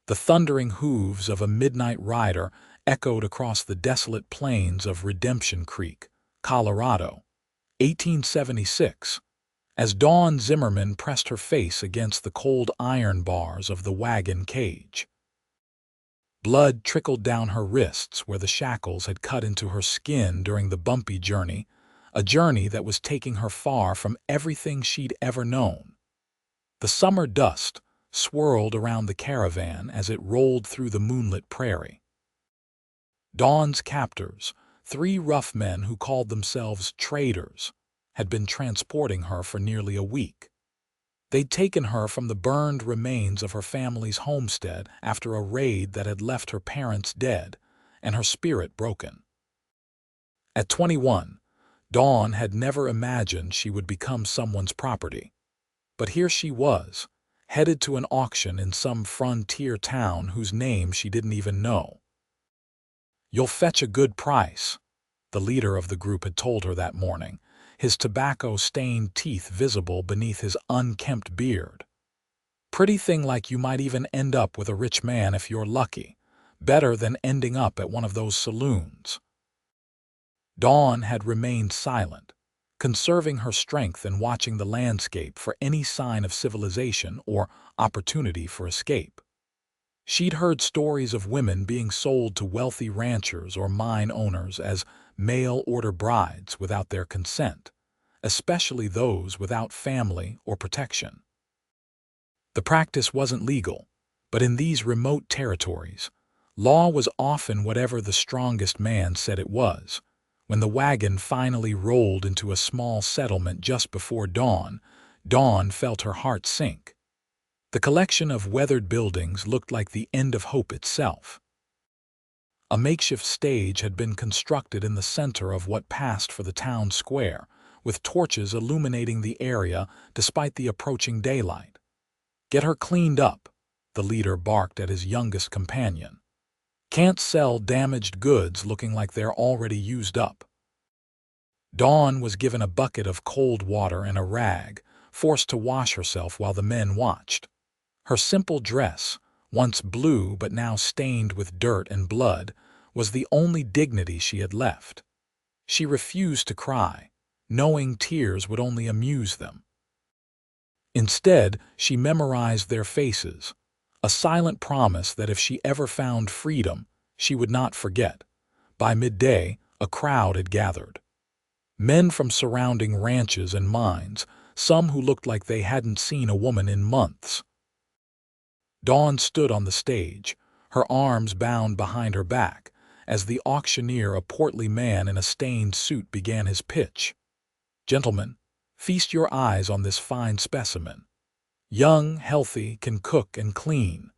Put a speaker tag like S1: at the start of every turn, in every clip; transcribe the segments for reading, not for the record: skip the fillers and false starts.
S1: The thundering hooves of a midnight rider echoed across the desolate plains of Redemption Creek, Colorado, 1876, as Dawn Zimmerman pressed her face against the cold iron bars of the wagon cage. Blood trickled down her wrists where the shackles had cut into her skin during the bumpy journey, a journey that was taking her far from everything she'd ever known. The summer dust swirled around the caravan as it rolled through the moonlit prairie. Dawn's captors, three rough men who called themselves traders, had been transporting her for nearly a week. They'd taken her from the burned remains of her family's homestead after a raid that had left her parents dead and her spirit broken. At 21, Dawn had never imagined she would become someone's property. But here she was, headed to an auction in some frontier town whose name she didn't even know. "You'll fetch a good price," the leader of the group had told her that morning, his tobacco-stained teeth visible beneath his unkempt beard. "Pretty thing like you might even end up with a rich man if you're lucky, better than ending up at one of those saloons." Dawn had remained silent, conserving her strength and watching the landscape for any sign of civilization or opportunity for escape. She'd heard stories of women being sold to wealthy ranchers or mine owners as mail-order brides without their consent, especially those without family or protection. The practice wasn't legal, but in these remote territories, law was often whatever the strongest man said it was. When the wagon finally rolled into a small settlement just before dawn, Dawn felt her heart sink. The collection of weathered buildings looked like the end of hope itself. A makeshift stage had been constructed in the center of what passed for the town square, with torches illuminating the area despite the approaching daylight. "Get her cleaned up," the leader barked at his youngest companion. "Can't sell damaged goods looking like they're already used up." Dawn was given a bucket of cold water and a rag, forced to wash herself while the men watched. Her simple dress, once blue but now stained with dirt and blood, was the only dignity she had left. She refused to cry, knowing tears would only amuse them. Instead, she memorized their faces, a silent promise that if she ever found freedom, she would not forget. By midday, a crowd had gathered. Men from surrounding ranches and mines, some who looked like they hadn't seen a woman in months. Dawn stood on the stage, her arms bound behind her back, as the auctioneer, a portly man in a stained suit, began his pitch. "Gentlemen, feast your eyes on this fine specimen. Young, healthy, can cook and clean,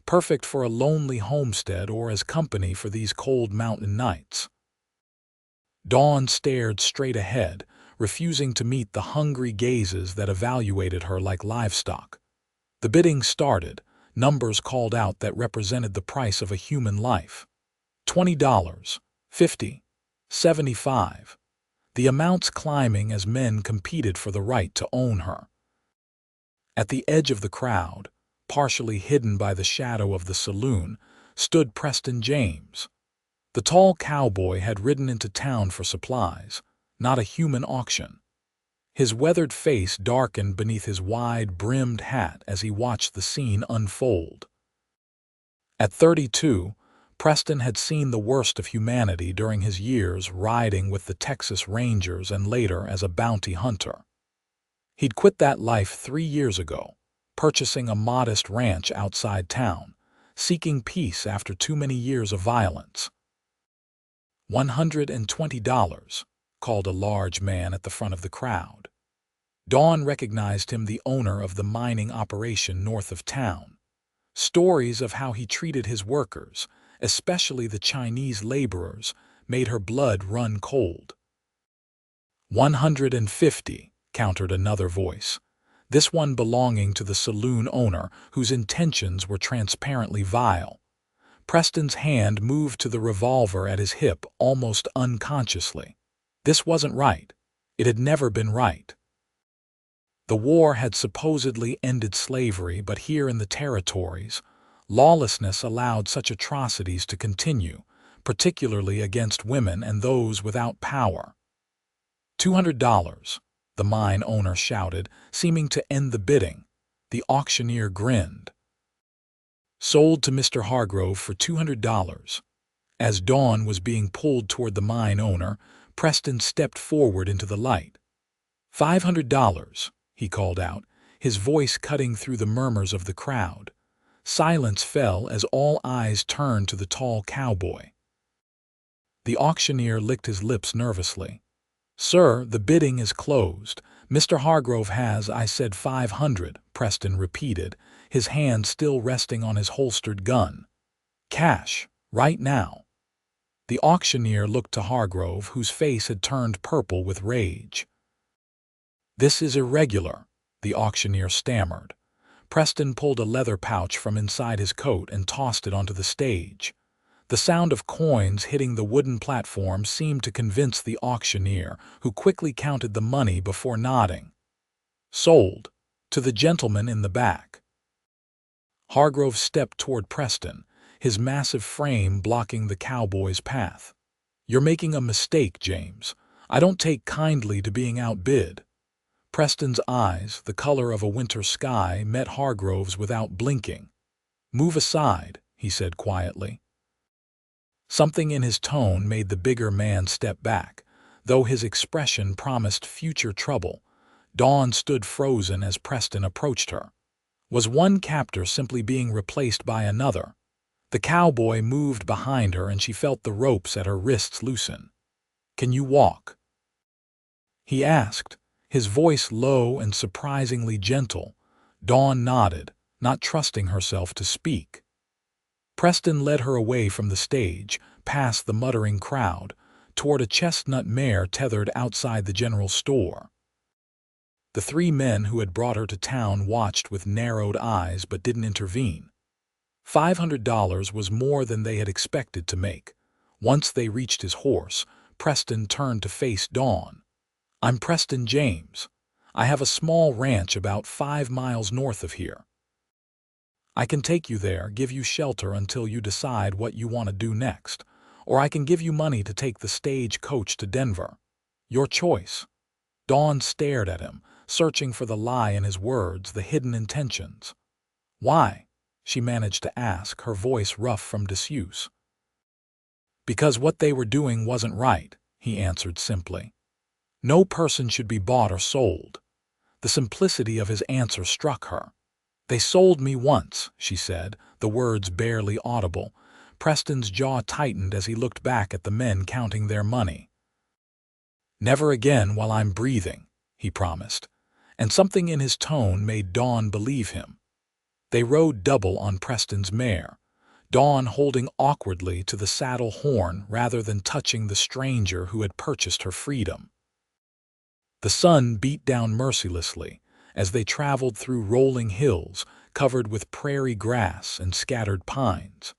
S1: perfect for a lonely homestead or as company for these cold mountain nights." Dawn stared straight ahead, refusing to meet the hungry gazes that evaluated her like livestock. The bidding started. Numbers called out that represented the price of a human life. $20, $50, $75. The amounts climbing as men competed for the right to own her. At the edge of the crowd, partially hidden by the shadow of the saloon, stood Preston James. The tall cowboy had ridden into town for supplies, not a human auction. His weathered face darkened beneath his wide-brimmed hat as he watched the scene unfold. At 32, Preston had seen the worst of humanity during his years riding with the Texas Rangers and later as a bounty hunter. He'd quit that life 3 years ago, purchasing a modest ranch outside town, seeking peace after too many years of violence. $120, called a large man at the front of the crowd. Dawn recognized him, the owner of the mining operation north of town. Stories of how he treated his workers, especially the Chinese laborers, made her blood run cold. $150, countered another voice, this one belonging to the saloon owner whose intentions were transparently vile. Preston's hand moved to the revolver at his hip almost unconsciously. This wasn't right. It had never been right. The war had supposedly ended slavery, but here in the territories, Lawlessness allowed such atrocities to continue, particularly against women and those without power. $200, the mine owner shouted, seeming to end the bidding. The auctioneer grinned. Sold to Mr. Hargrove for $200. As Dawn was being pulled toward the mine owner, Preston stepped forward into the light. $500, he called out, his voice cutting through the murmurs of the crowd. Silence fell as all eyes turned to the tall cowboy. The auctioneer licked his lips nervously. "Sir, the bidding is closed. Mr. Hargrove has, I said 500, Preston repeated, his hand still resting on his holstered gun. Cash, right now. The auctioneer looked to Hargrove, whose face had turned purple with rage. This is irregular, the auctioneer stammered. Preston pulled a leather pouch from inside his coat and tossed it onto the stage. The sound of coins hitting the wooden platform seemed to convince the auctioneer, who quickly counted the money before nodding. Sold, to the gentleman in the back. Hargrove stepped toward Preston, his massive frame blocking the cowboy's path. You're making a mistake, James. I don't take kindly to being outbid. Preston's eyes, the color of a winter sky, met Hargrove's without blinking. Move aside, he said quietly. Something in his tone made the bigger man step back, though his expression promised future trouble. Dawn stood frozen as Preston approached her. Was one captor simply being replaced by another? The cowboy moved behind her and she felt the ropes at her wrists loosen. Can you walk? He asked, his voice low and surprisingly gentle. Dawn nodded, not trusting herself to speak. Preston led her away from the stage, past the muttering crowd, toward a chestnut mare tethered outside the general store. The three men who had brought her to town watched with narrowed eyes but didn't intervene. $500 was more than they had expected to make. Once they reached his horse, Preston turned to face Dawn. I'm Preston James. I have a small ranch about 5 miles north of here. I can take you there, give you shelter until you decide what you want to do next, or I can give you money to take the stage coach to Denver. Your choice. Dawn stared at him, searching for the lie in his words, the hidden intentions. Why? She managed to ask, her voice rough from disuse. Because what they were doing wasn't right, he answered simply. No person should be bought or sold. The simplicity of his answer struck her. They sold me once, she said, the words barely audible. Preston's jaw tightened as he looked back at the men counting their money. Never again while I'm breathing, he promised, and something in his tone made Dawn believe him. They rode double on Preston's mare, Dawn holding awkwardly to the saddle horn rather than touching the stranger who had purchased her freedom. The sun beat down mercilessly as they traveled through rolling hills covered with prairie grass and scattered pines.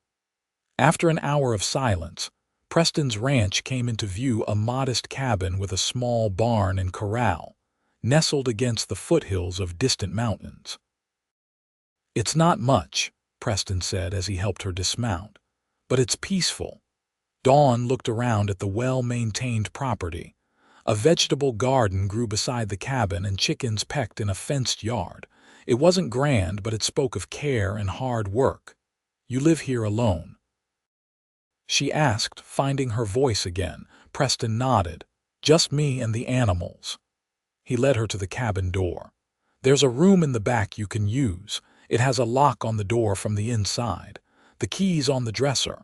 S1: After an hour of silence, Preston's ranch came into view, a modest cabin with a small barn and corral, nestled against the foothills of distant mountains. It's not much, Preston said as he helped her dismount, but it's peaceful. Dawn looked around at the well-maintained property. A vegetable garden grew beside the cabin and chickens pecked in a fenced yard. It wasn't grand, but it spoke of care and hard work. You live here alone? She asked, finding her voice again. Preston nodded. Just me and the animals. He led her to the cabin door. There's a room in the back you can use. It has a lock on the door from the inside. The key's on the dresser.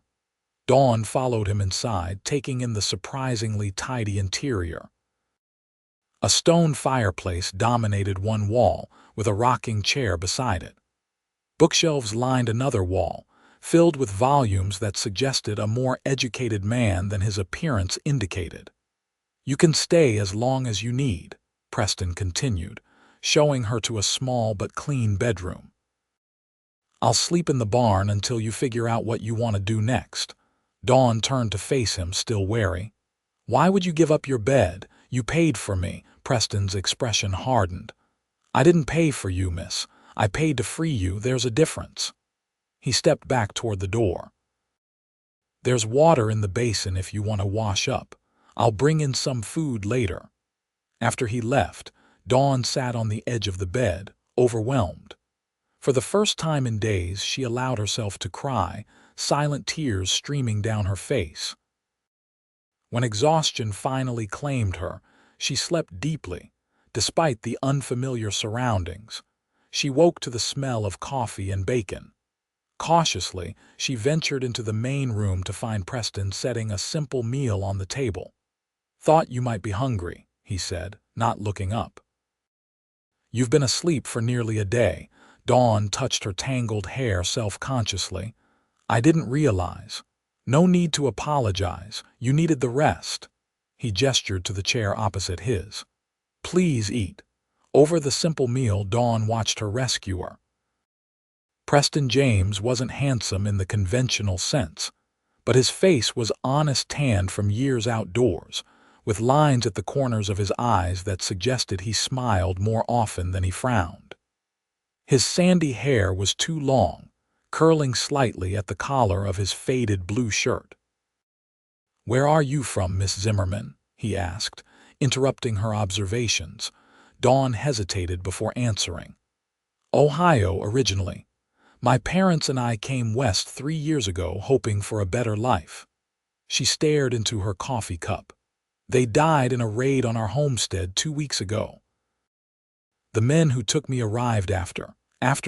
S1: Dawn followed him inside, taking in the surprisingly tidy interior. A stone fireplace dominated one wall, with a rocking chair beside it. Bookshelves lined another wall, filled with volumes that suggested a more educated man than his appearance indicated. You can stay as long as you need, Preston continued, showing her to a small but clean bedroom. I'll sleep in the barn until you figure out what you want to do next. Dawn turned to face him, still wary. Why would you give up your bed? You paid for me. Preston's expression hardened. I didn't pay for you, miss. I paid to free you. There's a difference. He stepped back toward the door. "There's water in the basin if you want to wash up. I'll bring in some food later." After he left, Dawn sat on the edge of the bed, overwhelmed. For the first time in days, she allowed herself to cry, silent tears streaming down her face. When exhaustion finally claimed her, she slept deeply, despite the unfamiliar surroundings. She woke to the smell of coffee and bacon. Cautiously, she ventured into the main room to find Preston setting a simple meal on the table. "Thought you might be hungry," he said, not looking up. "You've been asleep for nearly a day." Dawn touched her tangled hair self-consciously. "I didn't realize." "No need to apologize. You needed the rest." He gestured to the chair opposite his. "Please eat." Over the simple meal, Dawn watched her rescuer. Preston James wasn't handsome in the conventional sense, but his face was honest, tanned from years outdoors, with lines at the corners of his eyes that suggested he smiled more often than he frowned. His sandy hair was too long, curling slightly at the collar of his faded blue shirt. "Where are you from, Miss Zimmerman?" he asked, interrupting her observations. Dawn hesitated before answering. "Ohio, originally. My parents and I came west 3 years ago, hoping for a better life." She stared into her coffee cup. "They died in a raid on our homestead 2 weeks ago. The men who took me arrived after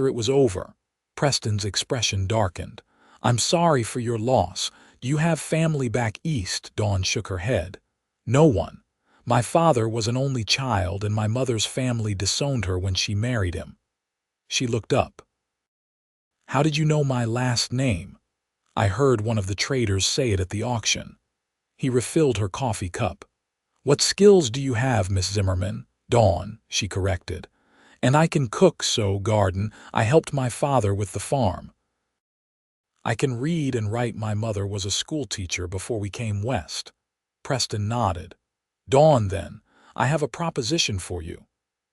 S1: it was over." Preston's expression darkened. "I'm sorry for your loss. Do you have family back east?" Dawn shook her head. "No one. My father was an only child, and my mother's family disowned her when she married him." She looked up. "How did you know my last name?" "I heard one of the traders say it at the auction." He refilled her coffee cup. "What skills do you have, Miss Zimmerman?" "Dawn," she corrected. "And I can cook, garden. I helped my father with the farm." "I can read and write. My mother was a schoolteacher before we came west." Preston nodded. "Dawn, then, I have a proposition for you."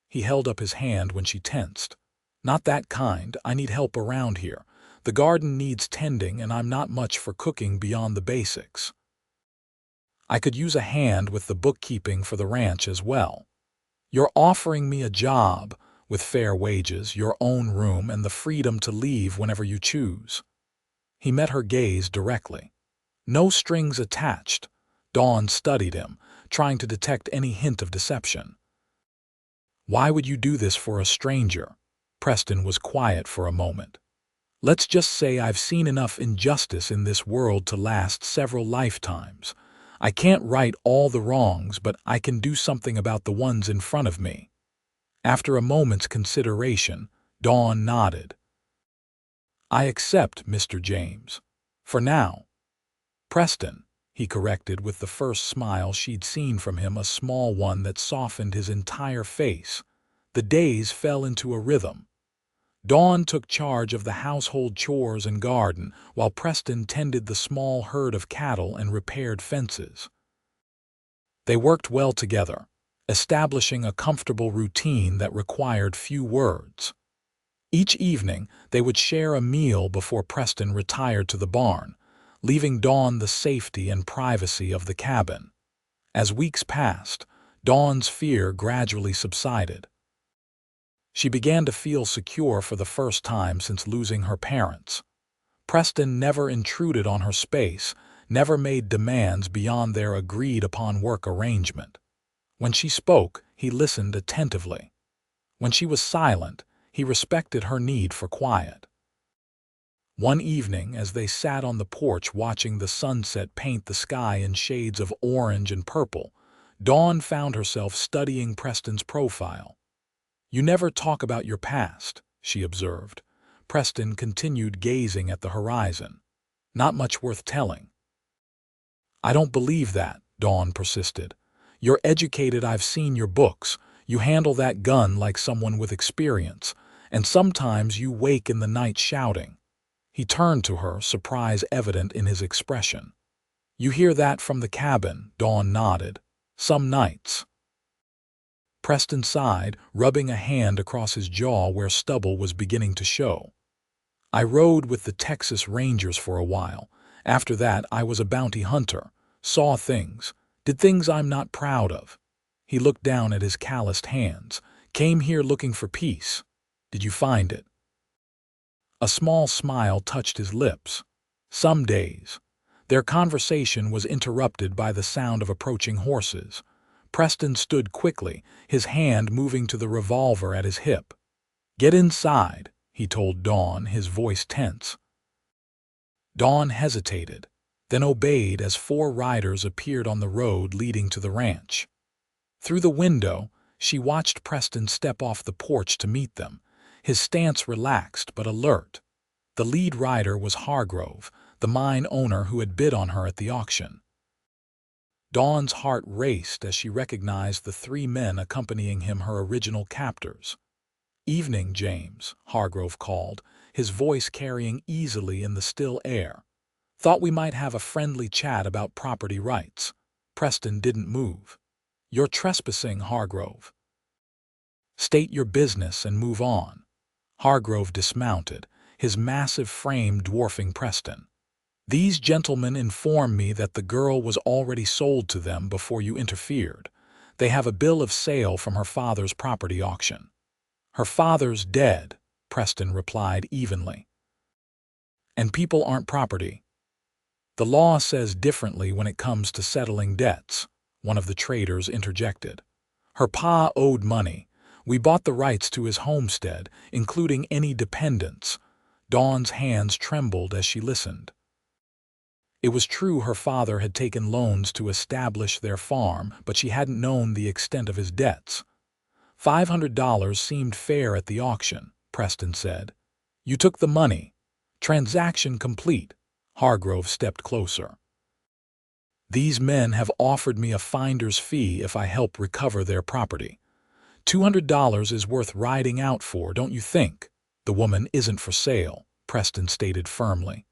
S1: He held up his hand when she tensed. "Not that kind. I need help around here. The garden needs tending, and I'm not much for cooking beyond the basics. I could use a hand with the bookkeeping for the ranch as well." "You're offering me a job with fair wages, your own room, and the freedom to leave whenever you choose." He met her gaze directly. "No strings attached." Dawn studied him, trying to detect any hint of deception. "Why would you do this for a stranger?" Preston was quiet for a moment. "Let's just say I've seen enough injustice in this world to last several lifetimes. I can't right all the wrongs, but I can do something about the ones in front of me." After a moment's consideration, Dawn nodded. "I accept, Mr. James. For now." "Preston," he corrected with the first smile she'd seen from him, a small one that softened his entire face. The days fell into a rhythm. Dawn took charge of the household chores and garden, while Preston tended the small herd of cattle and repaired fences. They worked well together, establishing a comfortable routine that required few words. Each evening, they would share a meal before Preston retired to the barn, leaving Dawn the safety and privacy of the cabin. As weeks passed, Dawn's fear gradually subsided. She began to feel secure for the first time since losing her parents. Preston never intruded on her space, never made demands beyond their agreed-upon work arrangement. When she spoke, he listened attentively. When she was silent, he respected her need for quiet. One evening, as they sat on the porch watching the sunset paint the sky in shades of orange and purple, Dawn found herself studying Preston's profile. "You never talk about your past," she observed. Preston continued gazing at the horizon. "Not much worth telling." "I don't believe that," Dawn persisted. "You're educated, I've seen your books. You handle that gun like someone with experience, and sometimes you wake in the night shouting." He turned to her, surprise evident in his expression. "You hear that from the cabin," Dawn nodded. "Some nights." Preston sighed, rubbing a hand across his jaw where stubble was beginning to show. I rode with the Texas Rangers for a while. After that, I was a bounty hunter, saw things, did things I'm not proud of. He looked down at his calloused hands. Came here looking for peace. Did you find it? A small smile touched his lips. Some days. Their conversation was interrupted by the sound of approaching horses. Preston stood quickly, his hand moving to the revolver at his hip. "Get inside," he told Dawn, his voice tense. Dawn hesitated, then obeyed as 4 riders appeared on the road leading to the ranch. Through the window, she watched Preston step off the porch to meet them, his stance relaxed but alert. The lead rider was Hargrove, the mine owner who had bid on her at the auction. Dawn's heart raced as she recognized the 3 men accompanying him, her original captors. "Evening, James," Hargrove called, his voice carrying easily in the still air. "Thought we might have a friendly chat about property rights." Preston didn't move. "You're trespassing, Hargrove." "State your business and move on." Hargrove dismounted, his massive frame dwarfing Preston. "These gentlemen inform me that the girl was already sold to them before you interfered. They have a bill of sale from her father's property auction." "Her father's dead," Preston replied evenly. "And people aren't property." "The law says differently when it comes to settling debts," one of the traders interjected. "Her pa owed money. We bought the rights to his homestead, including any dependents." Dawn's hands trembled as she listened. It was true her father had taken loans to establish their farm, but she hadn't known the extent of his debts. $500 seemed fair at the auction, Preston said. "You took the money. Transaction complete." Hargrove stepped closer. "These men have offered me a finder's fee if I help recover their property. $200 is worth riding out for, don't you think?" "The woman isn't for sale," Preston stated firmly.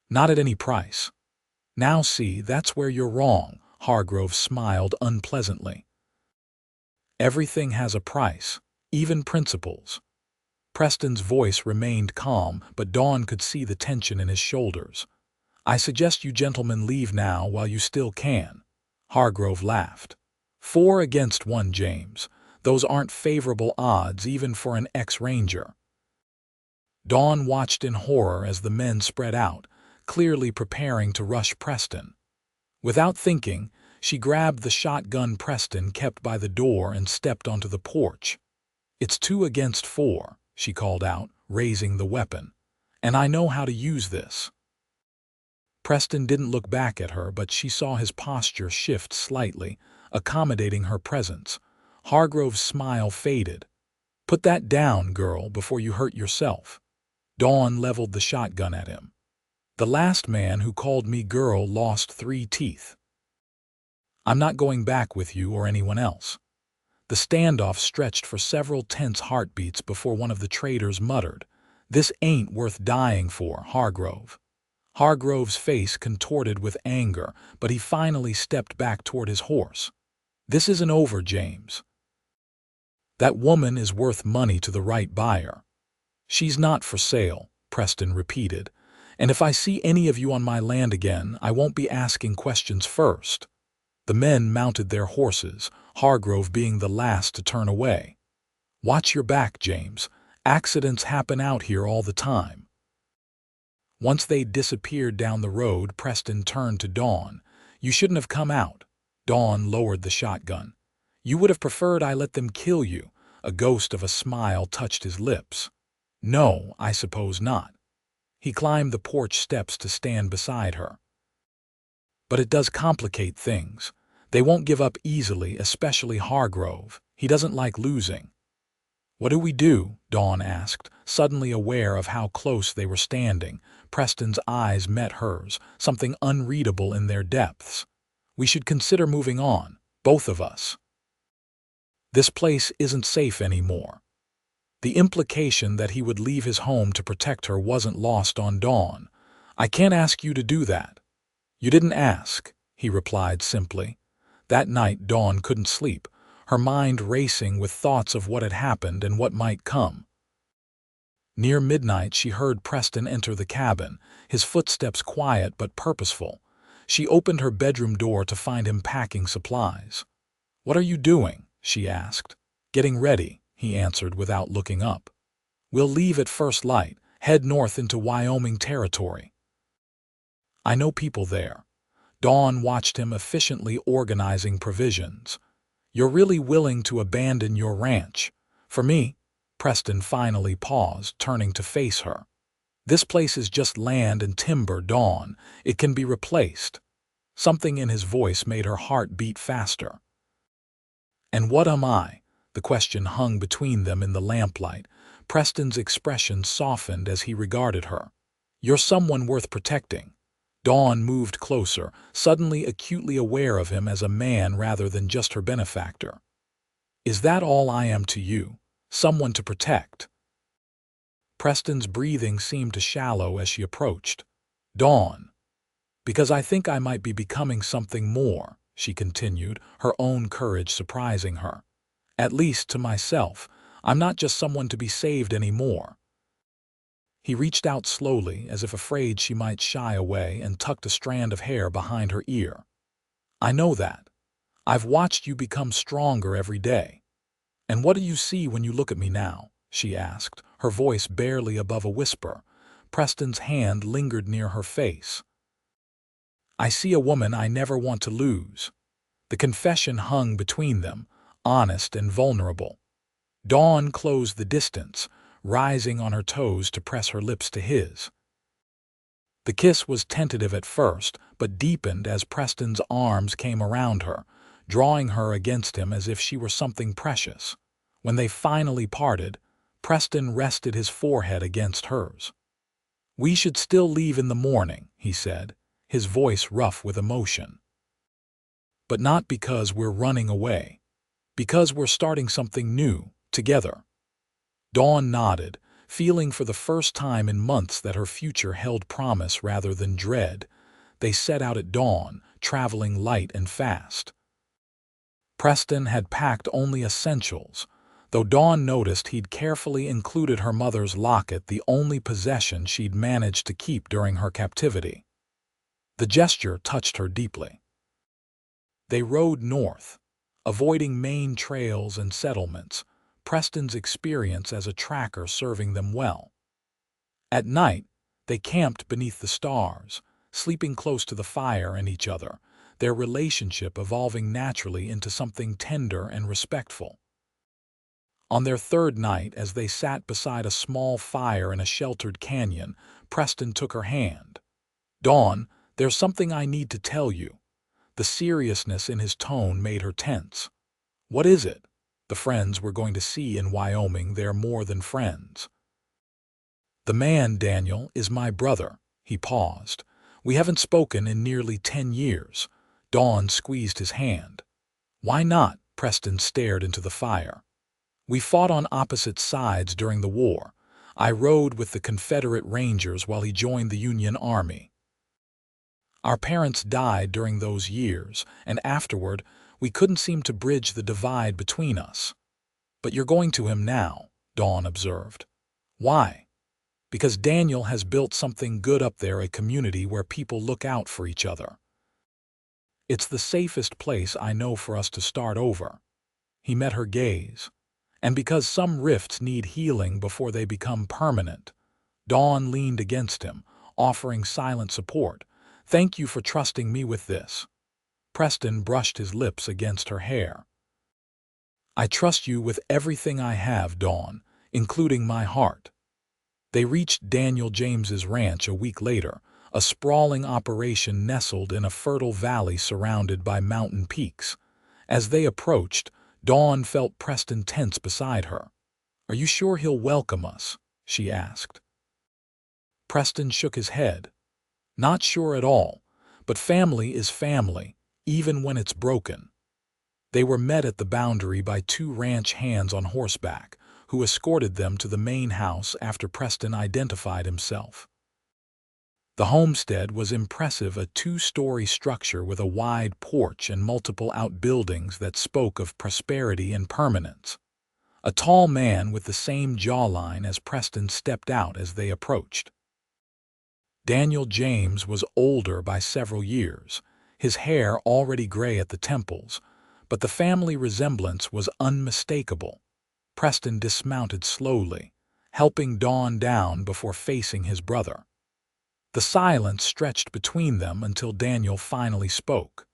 S1: "Not at any price." "Now see, that's where you're wrong," Hargrove smiled unpleasantly. "Everything has a price, even principles." Preston's voice remained calm, but Dawn could see the tension in his shoulders. "I suggest you gentlemen leave now while you still can." Hargrove laughed. 4 against 1, James. Those aren't favorable odds even for an ex-ranger." Dawn watched in horror as the men spread out, clearly preparing to rush Preston. Without thinking, she grabbed the shotgun Preston kept by the door and stepped onto the porch. "It's 2 against 4, she called out, raising the weapon. "And I know how to use this." Preston didn't look back at her, but she saw his posture shift slightly, accommodating her presence. Hargrove's smile faded. "Put that down, girl, before you hurt yourself." Dawn leveled the shotgun at him. "The last man who called me girl lost 3 teeth. I'm not going back with you or anyone else." The standoff stretched for several tense heartbeats before one of the traders muttered, "This ain't worth dying for, Hargrove." Hargrove's face contorted with anger, but he finally stepped back toward his horse. "This isn't over, James. That woman is worth money to the right buyer." "She's not for sale," Preston repeated. "And if I see any of you on my land again, I won't be asking questions first." The men mounted their horses, Hargrove being the last to turn away. "Watch your back, James. Accidents happen out here all the time." Once they disappeared down the road, Preston turned to Dawn. "You shouldn't have come out." Dawn lowered the shotgun. "You would have preferred I let them kill you." A ghost of a smile touched his lips. "No, I suppose not." He climbed the porch steps to stand beside her. "But it does complicate things. They won't give up easily, especially Hargrove. He doesn't like losing." "What do we do?" Dawn asked, suddenly aware of how close they were standing. Preston's eyes met hers, something unreadable in their depths. "We should consider moving on, both of us. This place isn't safe anymore." The implication that he would leave his home to protect her wasn't lost on Dawn. "I can't ask you to do that." "You didn't ask," he replied simply. That night Dawn couldn't sleep, her mind racing with thoughts of what had happened and what might come. Near midnight, she heard Preston enter the cabin, his footsteps quiet but purposeful. She opened her bedroom door to find him packing supplies. "What are you doing?" she asked. "Getting ready," he answered without looking up. "We'll leave at first light, head north into Wyoming territory." "I know people there." Dawn watched him efficiently organizing provisions. "You're really willing to abandon your ranch. For me," Preston finally paused, turning to face her. "This place is just land and timber, Dawn. It can be replaced." Something in his voice made her heart beat faster. "And what am I?" The question hung between them in the lamplight. Preston's expression softened as he regarded her. "You're someone worth protecting." Dawn moved closer, suddenly acutely aware of him as a man rather than just her benefactor. "Is that all I am to you? Someone to protect?" Preston's breathing seemed to shallow as she approached. "Dawn, because I think I might be becoming something more," she continued, her own courage surprising her. "At least to myself, I'm not just someone to be saved anymore." He reached out slowly, as if afraid she might shy away, and tucked a strand of hair behind her ear. "I know that. I've watched you become stronger every day." "And what do you see when you look at me now?" she asked, her voice barely above a whisper. Preston's hand lingered near her face. "I see a woman I never want to lose." The confession hung between them, honest and vulnerable. Dawn closed the distance, rising on her toes to press her lips to his. The kiss was tentative at first, but deepened as Preston's arms came around her, drawing her against him as if she were something precious. When they finally parted, Preston rested his forehead against hers. "We should still leave in the morning," he said, his voice rough with emotion. "But not because we're running away. Because we're starting something new, together." Dawn nodded, feeling for the first time in months that her future held promise rather than dread. They set out at dawn, traveling light and fast. Preston had packed only essentials, though Dawn noticed he'd carefully included her mother's locket, the only possession she'd managed to keep during her captivity. The gesture touched her deeply. They rode north, avoiding main trails and settlements, Preston's experience as a tracker serving them well. At night, they camped beneath the stars, sleeping close to the fire and each other, their relationship evolving naturally into something tender and respectful. On their third night, as they sat beside a small fire in a sheltered canyon, Preston took her hand. "Dawn, there's something I need to tell you." The seriousness in his tone made her tense. "What is it?" "The friends we're going to see in Wyoming, they're more than friends." "The man, Daniel, is my brother." He paused. "We haven't spoken in nearly 10 years. Dawn squeezed his hand. "Why not?" Preston stared into the fire. "We fought on opposite sides during the war. I rode with the Confederate Rangers while he joined the Union Army. Our parents died during those years, and afterward, we couldn't seem to bridge the divide between us." "But you're going to him now," Dawn observed. "Why?" "Because Daniel has built something good up there, a community where people look out for each other. It's the safest place I know for us to start over." He met her gaze. "And because some rifts need healing before they become permanent." Dawn leaned against him, offering silent support. "Thank you for trusting me with this." Preston brushed his lips against her hair. "I trust you with everything I have, Dawn, including my heart." They reached Daniel James's ranch a week later, a sprawling operation nestled in a fertile valley surrounded by mountain peaks. As they approached, Dawn felt Preston tense beside her. "Are you sure he'll welcome us?" she asked. Preston shook his head. "Not sure at all, but family is family, even when it's broken." They were met at the boundary by 2 ranch hands on horseback, who escorted them to the main house after Preston identified himself. The homestead was impressive, a 2-story structure with a wide porch and multiple outbuildings that spoke of prosperity and permanence. A tall man with the same jawline as Preston stepped out as they approached. Daniel James was older by several years, his hair already gray at the temples, but the family resemblance was unmistakable. Preston dismounted slowly, helping Dawn down before facing his brother. The silence stretched between them until Daniel finally spoke.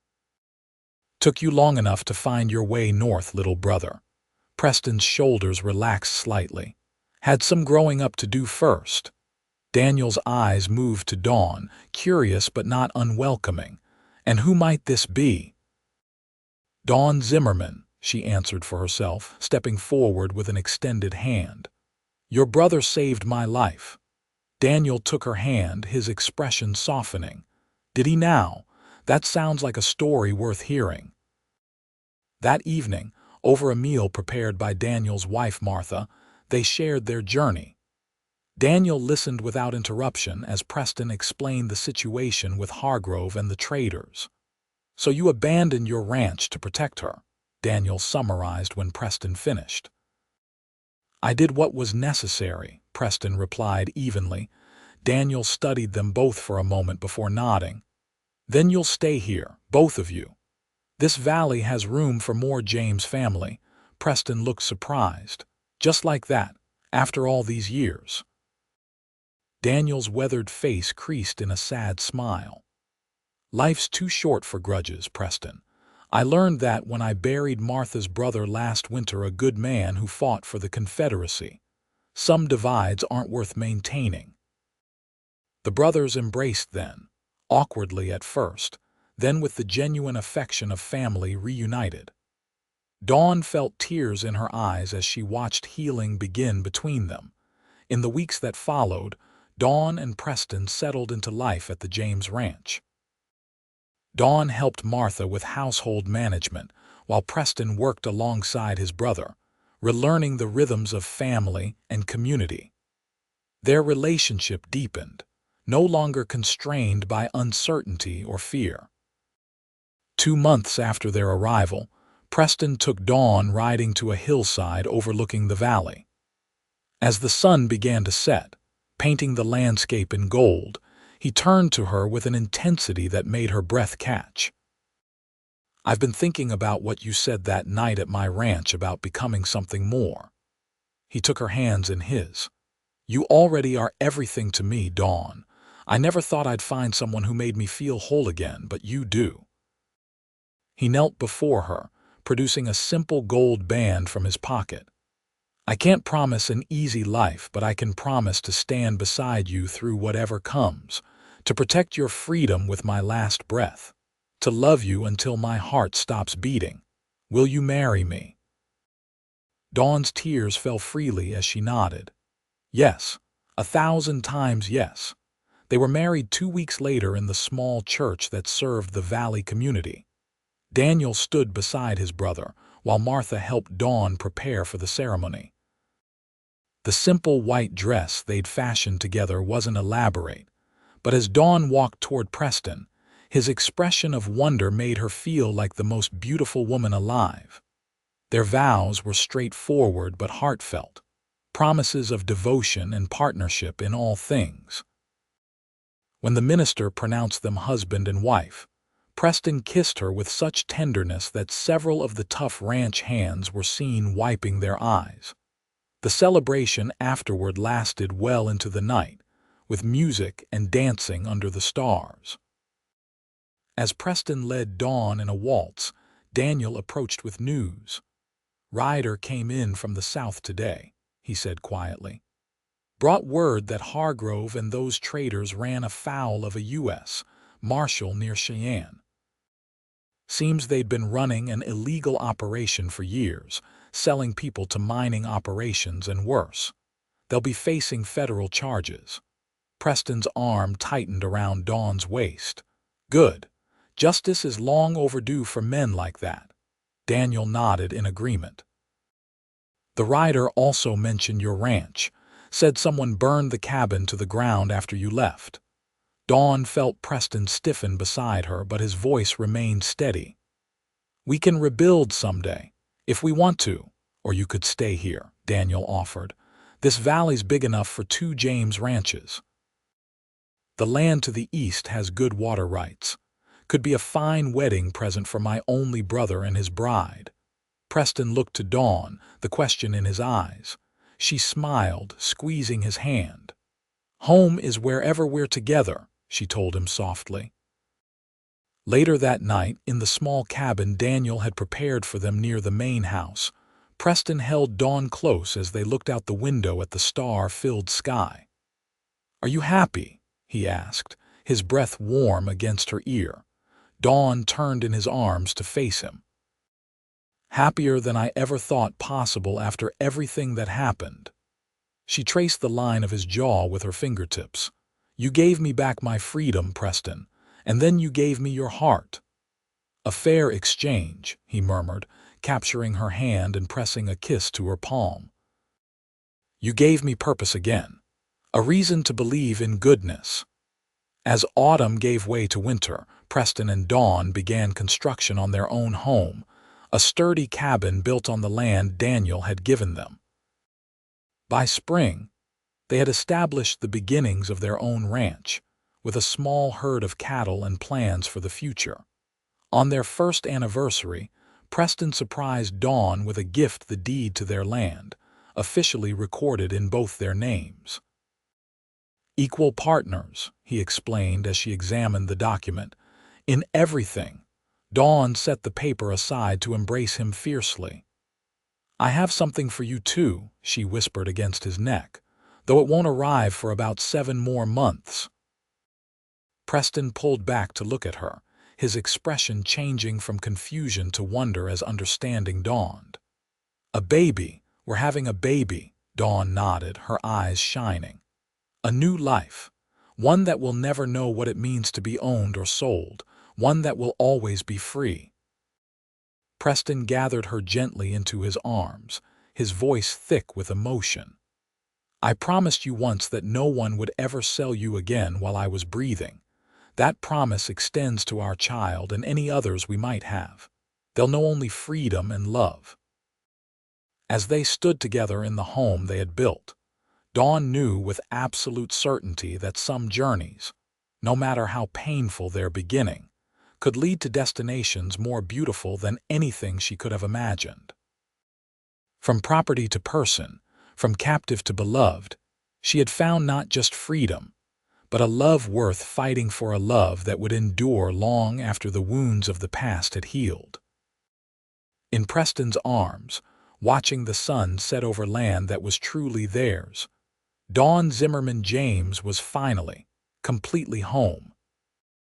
S1: "Took you long enough to find your way north, little brother." Preston's shoulders relaxed slightly. "Had some growing up to do first." Daniel's eyes moved to Dawn, curious but not unwelcoming. "And who might this be?" "Dawn Zimmerman," she answered for herself, stepping forward with an extended hand. "Your brother saved my life." Daniel took her hand, his expression softening. "Did he now? That sounds like a story worth hearing." That evening, over a meal prepared by Daniel's wife Martha, they shared their journey. Daniel listened without interruption as Preston explained the situation with Hargrove and the traders. "So you abandoned your ranch to protect her," Daniel summarized when Preston finished. "I did what was necessary," Preston replied evenly. Daniel studied them both for a moment before nodding. "Then you'll stay here, both of you. This valley has room for more James family." Preston looked surprised. "Just like that, after all these years." Daniel's weathered face creased in a sad smile. "Life's too short for grudges, Preston. I learned that when I buried Martha's brother last winter, a good man who fought for the Confederacy. Some divides aren't worth maintaining." The brothers embraced then, awkwardly at first, then with the genuine affection of family reunited. Dawn felt tears in her eyes as she watched healing begin between them. In the weeks that followed, Dawn and Preston settled into life at the James Ranch. Dawn helped Martha with household management, while Preston worked alongside his brother, relearning the rhythms of family and community. Their relationship deepened, no longer constrained by uncertainty or fear. 2 months after their arrival, Preston took Dawn riding to a hillside overlooking the valley. As the sun began to set, painting the landscape in gold, he turned to her with an intensity that made her breath catch. "I've been thinking about what you said that night at my ranch about becoming something more." He took her hands in his. "You already are everything to me, Dawn. I never thought I'd find someone who made me feel whole again, but you do." He knelt before her, producing a simple gold band from his pocket. "I can't promise an easy life, but I can promise to stand beside you through whatever comes, to protect your freedom with my last breath, to love you until my heart stops beating. Will you marry me?" Dawn's tears fell freely as she nodded. Yes, 1,000 times yes. They were married 2 weeks later in the small church that served the valley community. Daniel stood beside his brother, while Martha helped Dawn prepare for the ceremony. The simple white dress they'd fashioned together wasn't elaborate, but as Dawn walked toward Preston, his expression of wonder made her feel like the most beautiful woman alive. Their vows were straightforward but heartfelt, promises of devotion and partnership in all things. When the minister pronounced them husband and wife, Preston kissed her with such tenderness that several of the tough ranch hands were seen wiping their eyes. The celebration afterward lasted well into the night, with music and dancing under the stars. As Preston led Dawn in a waltz, Daniel approached with news. "Ryder came in from the south today," he said quietly. "Brought word that Hargrove and those traders ran afoul of a U.S. Marshal near Cheyenne. Seems they'd been running an illegal operation for years, selling people to mining operations and worse. They'll be facing federal charges." Preston's arm tightened around Dawn's waist. "Good. Justice is long overdue for men like that." Daniel nodded in agreement. "The rider also mentioned your ranch, said someone burned the cabin to the ground after you left." Dawn felt Preston stiffen beside her, but his voice remained steady. "We can rebuild someday, if we want to. "Or you could stay here," Daniel offered. "This valley's big enough for 2 James ranches. The land to the east has good water rights. Could be a fine wedding present for my only brother and his bride." Preston looked to Dawn, the question in his eyes. She smiled, squeezing his hand. "Home is wherever we're together," she told him softly. Later that night, in the small cabin Daniel had prepared for them near the main house, Preston held Dawn close as they looked out the window at the star-filled sky. "Are you happy?" he asked, his breath warm against her ear. Dawn turned in his arms to face him. "Happier than I ever thought possible after everything that happened." She traced the line of his jaw with her fingertips. "You gave me back my freedom, Preston, and then you gave me your heart." "A fair exchange," he murmured, capturing her hand and pressing a kiss to her palm. "You gave me purpose again, a reason to believe in goodness." As autumn gave way to winter, Preston and Dawn began construction on their own home, a sturdy cabin built on the land Daniel had given them. By spring, they had established the beginnings of their own ranch, with a small herd of cattle and plans for the future. On their first anniversary, Preston surprised Dawn with a gift, the deed to their land, officially recorded in both their names. "Equal partners," he explained as she examined the document. "In everything." Dawn set the paper aside to embrace him fiercely. "I have something for you too," she whispered against his neck, "though it won't arrive for about 7 more months." Preston pulled back to look at her, his expression changing from confusion to wonder as understanding dawned. "A baby. We're having a baby," Dawn nodded, her eyes shining. "A new life. One that will never know what it means to be owned or sold. One that will always be free." Preston gathered her gently into his arms, his voice thick with emotion. "I promised you once that no one would ever sell you again while I was breathing. That promise extends to our child and any others we might have. They'll know only freedom and love." As they stood together in the home they had built, Dawn knew with absolute certainty that some journeys, no matter how painful their beginning, could lead to destinations more beautiful than anything she could have imagined. From property to person, from captive to beloved, she had found not just freedom, but a love worth fighting for, a love that would endure long after the wounds of the past had healed. In Preston's arms, watching the sun set over land that was truly theirs, Dawn Zimmerman James was finally, completely home.